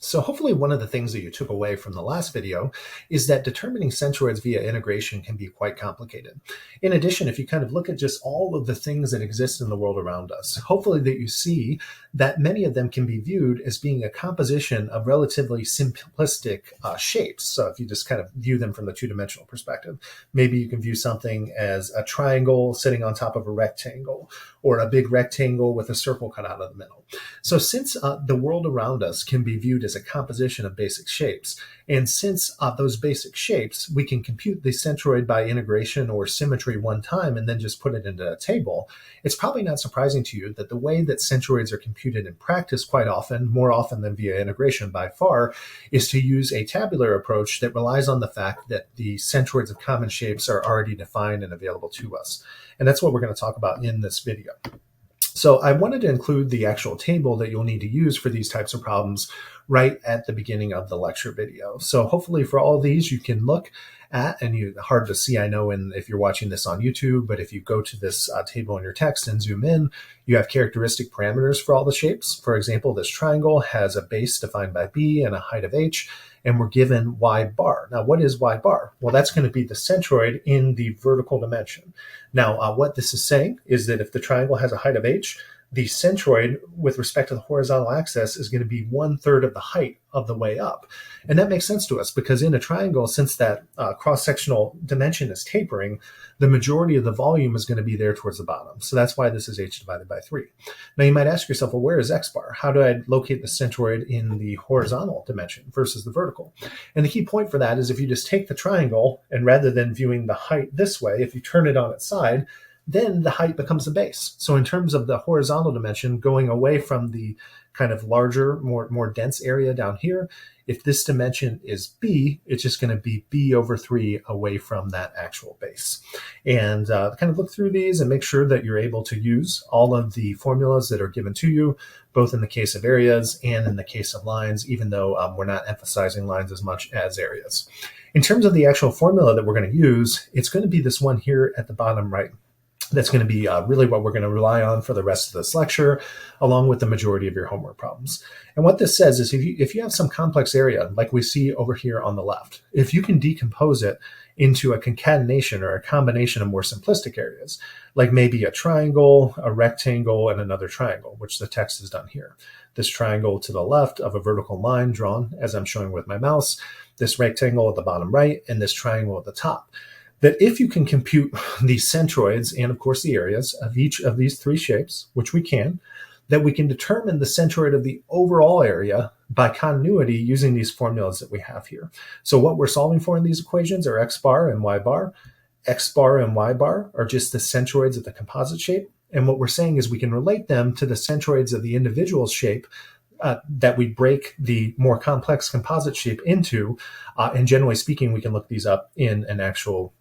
So hopefully one of the things that you took away from the last video is that determining centroids via integration can be quite complicated. In addition, if you kind of look at just all of the things that exist in the world around us, hopefully that you see that many of them can be viewed as being a composition of relatively simplistic shapes. So if you just kind of view them from the two-dimensional perspective, maybe you can view something as a triangle sitting on top of a rectangle, or a big rectangle with a circle cut out of the middle. So since the world around us can be viewed as a composition of basic shapes, and since those basic shapes, we can compute the centroid by integration or symmetry one time and then just put it into a table, it's probably not surprising to you that the way that centroids are computed in practice quite often, more often than via integration by far, is to use a tabular approach that relies on the fact that the centroids of common shapes are already defined and available to us. And that's what we're going to talk about in this video. So I wanted to include the actual table that you'll need to use for these types of problems right at the beginning of the lecture video. So hopefully for all these you can look at, and hard to see, I know, if you're watching this on YouTube, but if you go to this table in your text and zoom in, you have characteristic parameters for all the shapes. For example, this triangle has a base defined by b and a height of h, and we're given y bar. Now, what is y bar? Well, that's going to be the centroid in the vertical dimension. Now, what this is saying is that if the triangle has a height of h, the centroid with respect to the horizontal axis is going to be 1/3 of the height of the way up. And that makes sense to us because in a triangle, since that cross-sectional dimension is tapering, the majority of the volume is going to be there towards the bottom. So that's why this is h divided by 3. Now you might ask yourself, well, where is x bar? How do I locate the centroid in the horizontal dimension versus the vertical? And the key point for that is if you just take the triangle and rather than viewing the height this way, if you turn it on its side, then the height becomes the base. So in terms of the horizontal dimension, going away from the kind of larger, more dense area down here, if this dimension is b, it's just going to be b/3 away from that actual base. And kind of look through these and make sure that you're able to use all of the formulas that are given to you, both in the case of areas and in the case of lines, even though we're not emphasizing lines as much as areas. In terms of the actual formula that we're going to use, it's going to be this one here at the bottom right. That's going to be really what we're going to rely on for the rest of this lecture, along with the majority of your homework problems. And what this says is if you have some complex area, like we see over here on the left, if you can decompose it into a concatenation or a combination of more simplistic areas, like maybe a triangle, a rectangle, and another triangle, which the text is done here. This triangle to the left of a vertical line drawn, as I'm showing with my mouse, this rectangle at the bottom right, and this triangle at the top. That if you can compute the centroids and, of course, the areas of each of these three shapes, which we can, that we can determine the centroid of the overall area by continuity using these formulas that we have here. So what we're solving for in these equations are x bar and y bar. X bar and y bar are just the centroids of the composite shape. And what we're saying is we can relate them to the centroids of the individual shape that we break the more complex composite shape into. And generally speaking, we can look these up in an actual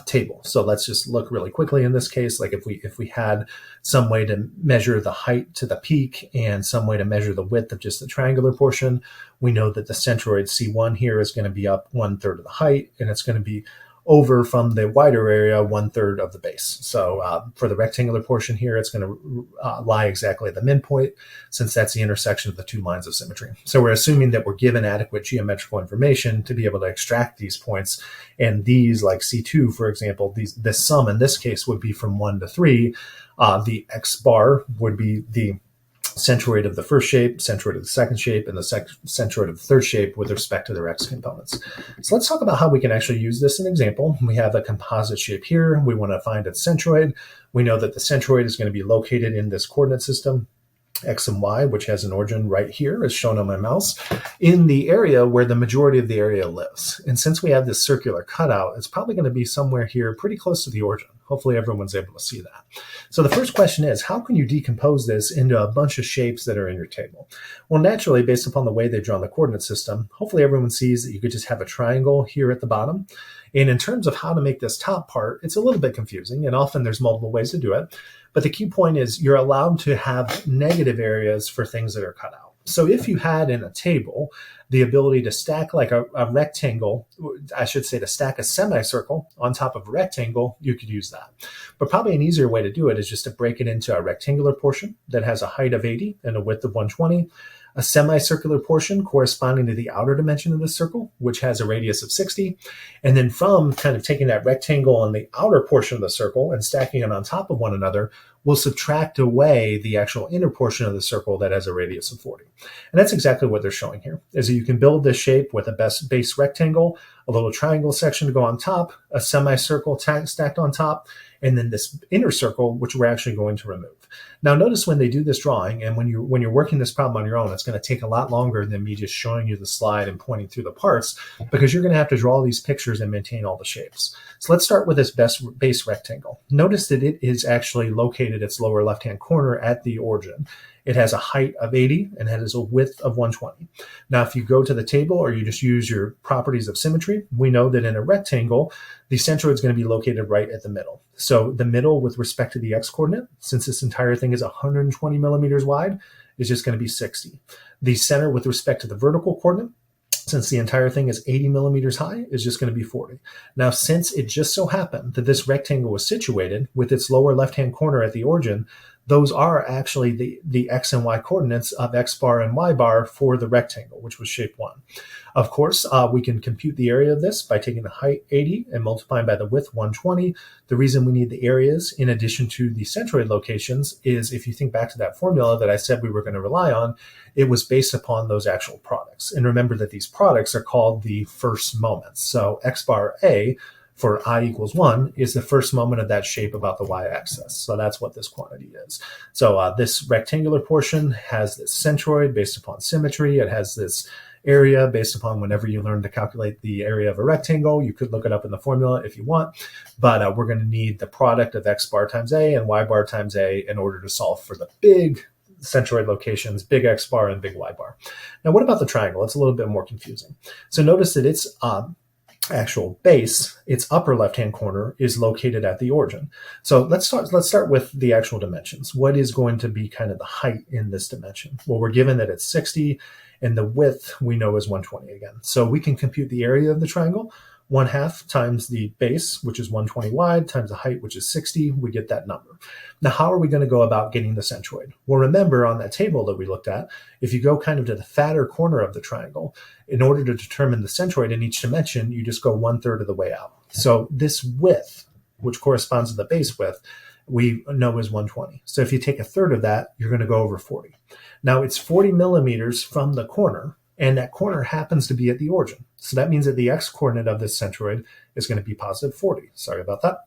table. So let's just look really quickly in this case. Like if we had some way to measure the height to the peak and some way to measure the width of just the triangular portion, we know that the centroid C1 here is going to be up 1/3 of the height, and it's going to be over from the wider area 1/3 of the base. So for the rectangular portion here, it's going to lie exactly at the midpoint, since that's the intersection of the two lines of symmetry. So we're assuming that we're given adequate geometrical information to be able to extract these points. And these, like C2, for example, this sum in this case would be from 1 to 3. The X bar would be the centroid of the first shape, centroid of the second shape, and the centroid of the third shape with respect to their x components. So let's talk about how we can actually use this in an example. We have a composite shape here. We want to find its centroid. We know that the centroid is going to be located in this coordinate system, x and y, which has an origin right here, as shown on my mouse, in the area where the majority of the area lives. And since we have this circular cutout, it's probably going to be somewhere here pretty close to the origin. Hopefully everyone's able to see that. So the first question is, how can you decompose this into a bunch of shapes that are in your table? Well, naturally, based upon the way they've drawn the coordinate system, hopefully everyone sees that you could just have a triangle here at the bottom. And in terms of how to make this top part, it's a little bit confusing, and often there's multiple ways to do it. But the key point is you're allowed to have negative areas for things that are cut out. So if you had in a table the ability to stack like a rectangle, I should say to stack a semicircle on top of a rectangle, you could use that. But probably an easier way to do it is just to break it into a rectangular portion that has a height of 80 and a width of 120, a semicircular portion corresponding to the outer dimension of the circle, which has a radius of 60. And then from kind of taking that rectangle on the outer portion of the circle and stacking it on top of one another, we'll subtract away the actual inner portion of the circle that has a radius of 40. And that's exactly what they're showing here, is that you can build this shape with a base rectangle, a little triangle section to go on top, a semicircle stacked on top, and then this inner circle, which we're actually going to remove. Now, notice when they do this drawing, and when you're working this problem on your own, it's going to take a lot longer than me just showing you the slide and pointing through the parts, because you're going to have to draw these pictures and maintain all the shapes. So let's start with this base rectangle. Notice that it is actually located its lower left-hand corner at the origin. It has a height of 80 and it has a width of 120. Now, if you go to the table or you just use your properties of symmetry, we know that in a rectangle, the centroid is going to be located right at the middle. So the middle with respect to the x-coordinate, since this entire thing is 120 millimeters wide, is just going to be 60. The center with respect to the vertical coordinate, since the entire thing is 80 millimeters high, is just going to be 40. Now, since it just so happened that this rectangle was situated with its lower left-hand corner at the origin, those are actually the x and y coordinates of x bar and y bar for the rectangle, which was shape 1. Of course, we can compute the area of this by taking the height 80 and multiplying by the width 120. The reason we need the areas in addition to the centroid locations is, if you think back to that formula that I said we were going to rely on, it was based upon those actual products. And remember that these products are called the first moments. So x bar A for I equals 1 is the first moment of that shape about the y-axis. So that's what this quantity is. So this rectangular portion has this centroid based upon symmetry. It has this area based upon whenever you learn to calculate the area of a rectangle. You could look it up in the formula if you want, but we're going to need the product of x bar times A and y bar times A in order to solve for the big centroid locations, big x bar and big y bar. Now, what about the triangle? It's a little bit more confusing. So notice that its actual base, its upper left-hand corner, is located at the origin. So let's start with the actual dimensions. What is going to be kind of the height in this dimension? Well, we're given that it's 60, and the width we know is 120 again. So we can compute the area of the triangle. 1/2 times the base, which is 120 wide, times the height, which is 60, we get that number. Now, how are we going to go about getting the centroid? Well, remember on that table that we looked at, if you go kind of to the fatter corner of the triangle, in order to determine the centroid in each dimension, you just go 1/3 of the way out. So this width, which corresponds to the base width, we know is 120. So if you take 1/3 of that, you're going to go over 40. Now, it's 40 millimeters from the corner, and that corner happens to be at the origin. So that means that the x-coordinate of this centroid is going to be positive 40. Sorry about that.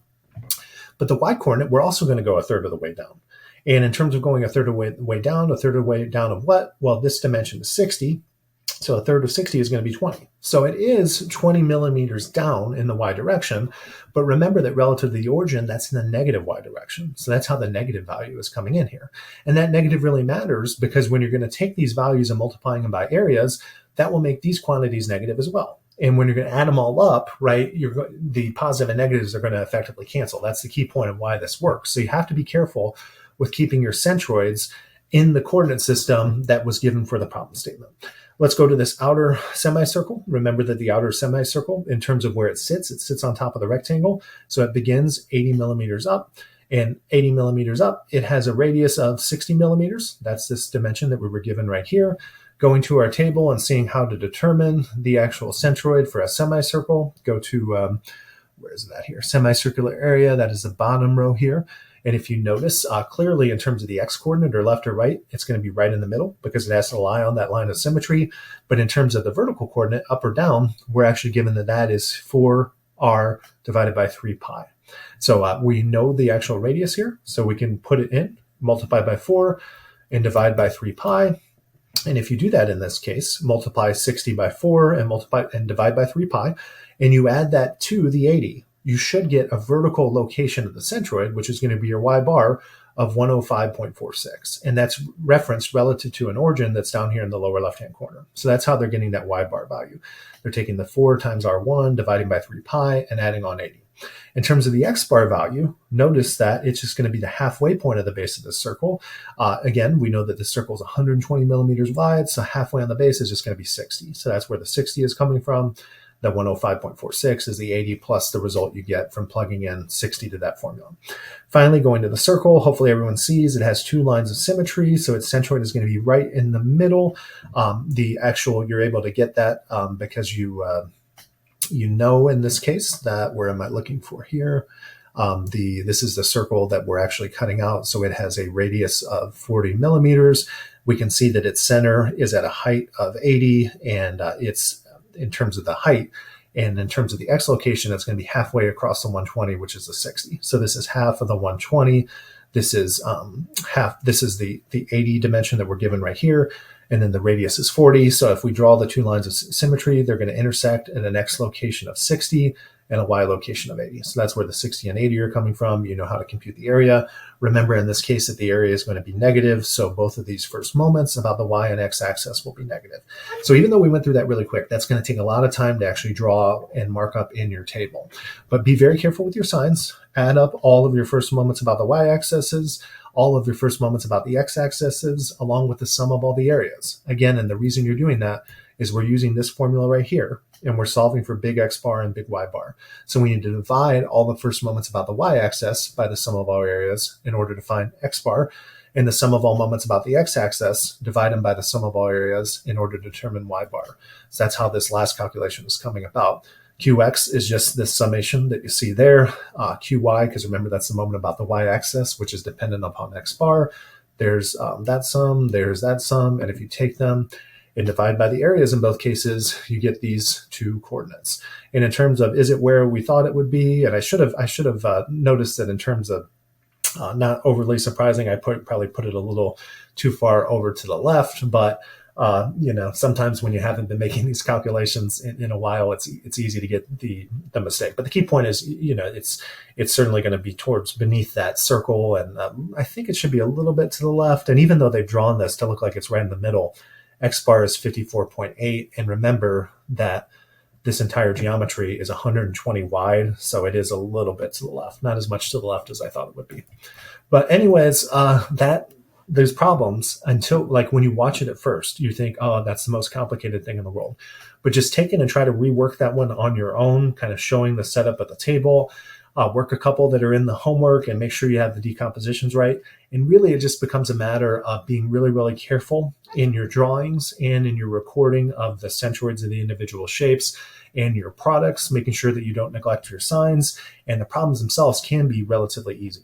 But the y-coordinate, we're also going to go 1/3 of the way down. And in terms of going 1/3 of the way down, 1/3 of the way down of what? Well, this dimension is 60. So 1/3 of 60 is going to be 20. So it is 20 millimeters down in the y direction. But remember that relative to the origin, that's in the negative y direction. So that's how the negative value is coming in here. And that negative really matters because when you're going to take these values and multiplying them by areas, that will make these quantities negative as well. And when you're going to add them all up, right, the positive and negatives are going to effectively cancel. That's the key point of why this works. So you have to be careful with keeping your centroids in the coordinate system that was given for the problem statement. Let's go to this outer semicircle. Remember that the outer semicircle, in terms of where it sits on top of the rectangle. So it begins 80 millimeters up, and 80 millimeters up, it has a radius of 60 millimeters. That's this dimension that we were given right here. Going to our table and seeing how to determine the actual centroid for a semicircle, go to, where is that here? Semicircular area, that is the bottom row here. And if you notice clearly in terms of the x-coordinate or left or right, it's going to be right in the middle because it has to lie on that line of symmetry. But in terms of the vertical coordinate, up or down, we're actually given that that is 4r divided by 3 pi. So we know the actual radius here, so we can put it in, multiply by 4, and divide by 3 pi. And if you do that in this case, multiply 60 by 4 and divide by 3 pi, and you add that to the 80, you should get a vertical location of the centroid, which is going to be your y bar of 105.46. And that's referenced relative to an origin that's down here in the lower left-hand corner. So that's how they're getting that y bar value. They're taking the 4 times r1, dividing by 3 pi, and adding on 80. In terms of the x bar value, notice that it's just going to be the halfway point of the base of the circle. Again, we know that the circle is 120 millimeters wide, so halfway on the base is just going to be 60. So that's where the 60 is coming from. That 105.46 is the 80 plus the result you get from plugging in 60 to that formula. Finally, going to the circle, hopefully everyone sees it has two lines of symmetry, so its centroid is going to be right in the middle. You're able to get that because you know in this case that, where am I looking for here? This is the circle that we're actually cutting out, so it has a radius of 40 millimeters. We can see that its center is at a height of 80, and it's in terms of the height, and in terms of the X location, it's going to be halfway across the 120, which is the 60. So this is half of the 120. This is half. This is the 80 dimension that we're given right here, and then the radius is 40. So if we draw the two lines of symmetry, they're going to intersect at an X location of 60 and a Y location of 80. So that's where the 60 and 80 are coming from. You know how to compute the area. Remember in this case that the area is going to be negative. So both of these first moments about the Y and X axis will be negative. So even though we went through that really quick, that's going to take a lot of time to actually draw and mark up in your table. But be very careful with your signs. Add up all of your first moments about the Y axes, all of your first moments about the X axes, along with the sum of all the areas. Again, and the reason you're doing that is we're using this formula right here, and we're solving for big X bar and big Y bar. So we need to divide all the first moments about the Y axis by the sum of all areas in order to find X bar, and the sum of all moments about the X axis, divide them by the sum of all areas in order to determine Y bar. So that's how this last calculation is coming about. QX is just this summation that you see there. QY, because remember that's the moment about the Y axis, which is dependent upon X bar. There's that sum, there's that sum, and if you take them and divide by the areas in both cases, you get these two coordinates. And in terms of, is it where we thought it would be? And I should have noticed that in terms of not overly surprising, I probably put it a little too far over to the left, but sometimes when you haven't been making these calculations in a while, it's easy to get the mistake. But the key point is, it's certainly going to be towards beneath that circle, and I think it should be a little bit to the left. And even though they've drawn this to look like it's right in the middle, X bar is 54.8, and remember that this entire geometry is 120 wide, so it is a little bit to the left, not as much to the left as I thought it would be. But anyways, there's problems until, like, when you watch it at first, you think, oh, that's the most complicated thing in the world. But just take it and try to rework that one on your own, kind of showing the setup at the table. Work a couple that are in the homework and make sure you have the decompositions right. And really, it just becomes a matter of being really, really careful in your drawings and in your recording of the centroids of the individual shapes and your products, making sure that you don't neglect your signs. And the problems themselves can be relatively easy.